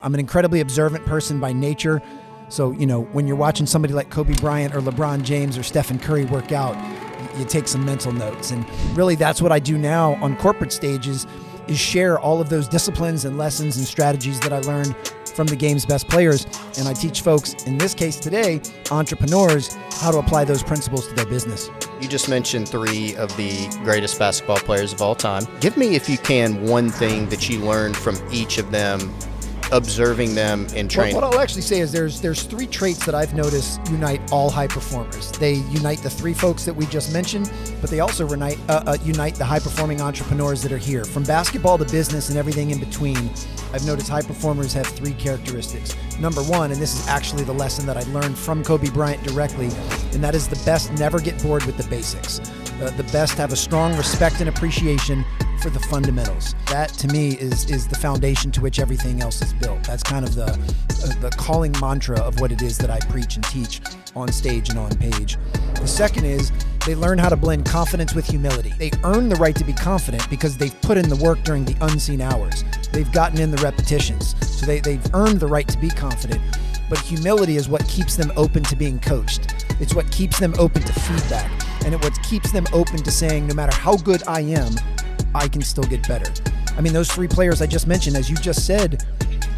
I'm an incredibly observant person by nature. So, when you're watching somebody like Kobe Bryant or LeBron James or Steph Curry work out, you take some mental notes. And really that's what I do now on corporate stages is share all of those disciplines and lessons and strategies that I learned from the game's best players. And I teach folks, in this case today, entrepreneurs, how to apply those principles to their business. You just mentioned three of the greatest basketball players of all time. Give me, if you can, one thing that you learned from each of them, observing them in training. What I'll actually say is there's three traits that I've noticed unite all high performers. They unite the three folks that we just mentioned, but they also unite the high-performing entrepreneurs that are here. From basketball to business and everything in between, I've noticed high performers have three characteristics. Number one, and this is actually the lesson that I learned from Kobe Bryant directly, and that is the best never get bored with the basics. The best have a strong respect and appreciation for the fundamentals. That, to me, is the foundation to which everything else is built. That's kind of the calling mantra of what it is that I preach and teach on stage and on page. The second is they learn how to blend confidence with humility. They earn the right to be confident because they've put in the work during the unseen hours. They've gotten in the repetitions. So they've earned the right to be confident. But humility is what keeps them open to being coached. It's what keeps them open to feedback. And it's what keeps them open to saying, no matter how good I am, I can still get better. I mean, those three players I just mentioned, as you just said,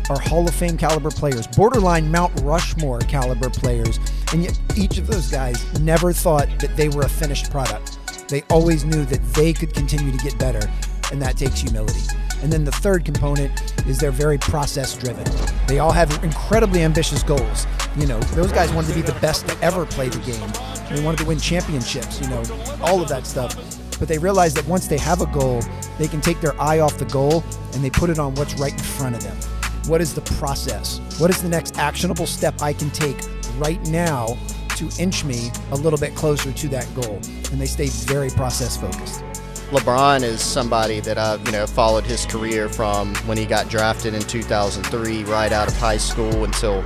are Hall of Fame caliber players, borderline Mount Rushmore caliber players. And yet each of those guys never thought that they were a finished product. They always knew that they could continue to get better, and that takes humility. And then the third component is they're very process driven. They all have incredibly ambitious goals. Those guys wanted to be the best to ever play the game. They wanted to win championships, all of that stuff. But they realize that once they have a goal, they can take their eye off the goal and they put it on what's right in front of them. What is the process? What is the next actionable step I can take right now to inch me a little bit closer to that goal? And they stay very process focused. LeBron is somebody that I've followed his career from when he got drafted in 2003, right out of high school until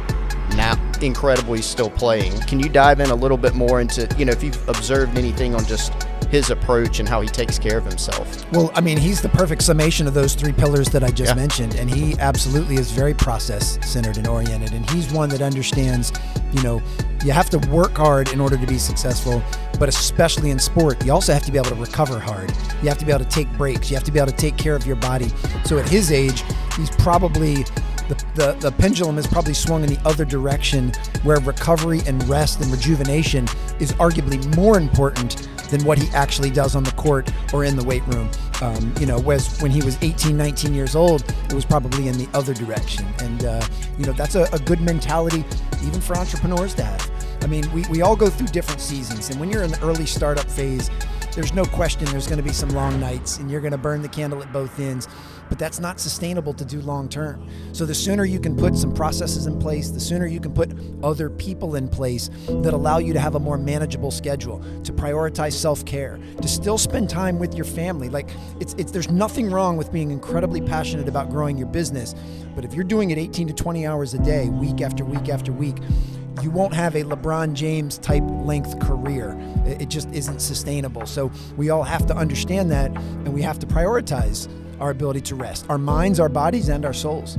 now. Incredible, he's still playing. Can you dive in a little bit more into, if you've observed anything on just his approach and how he takes care of himself? Well, I mean, he's the perfect summation of those three pillars that I just mentioned, and he absolutely is very process-centered and oriented, and he's one that understands, you have to work hard in order to be successful, but especially in sport, you also have to be able to recover hard. You have to be able to take breaks. You have to be able to take care of your body. So at his age, he's probably the pendulum has probably swung in the other direction, where recovery and rest and rejuvenation is arguably more important than what he actually does on the court or in the weight room. Whereas when he was 18, 19 years old, it was probably in the other direction. And, that's a good mentality even for entrepreneurs to have. I mean, we all go through different seasons. And when you're in the early startup phase, there's no question there's going to be some long nights and you're going to burn the candle at both ends. But that's not sustainable to do long term. So the sooner you can put some processes in place, the sooner you can put other people in place that allow you to have a more manageable schedule, to prioritize self-care, to still spend time with your family. Like there's nothing wrong with being incredibly passionate about growing your business. But if you're doing it 18 to 20 hours a day, week after week after week, you won't have a LeBron James type length career. It just isn't sustainable. So we all have to understand that, and we have to prioritize our ability to rest, our minds, our bodies, and our souls.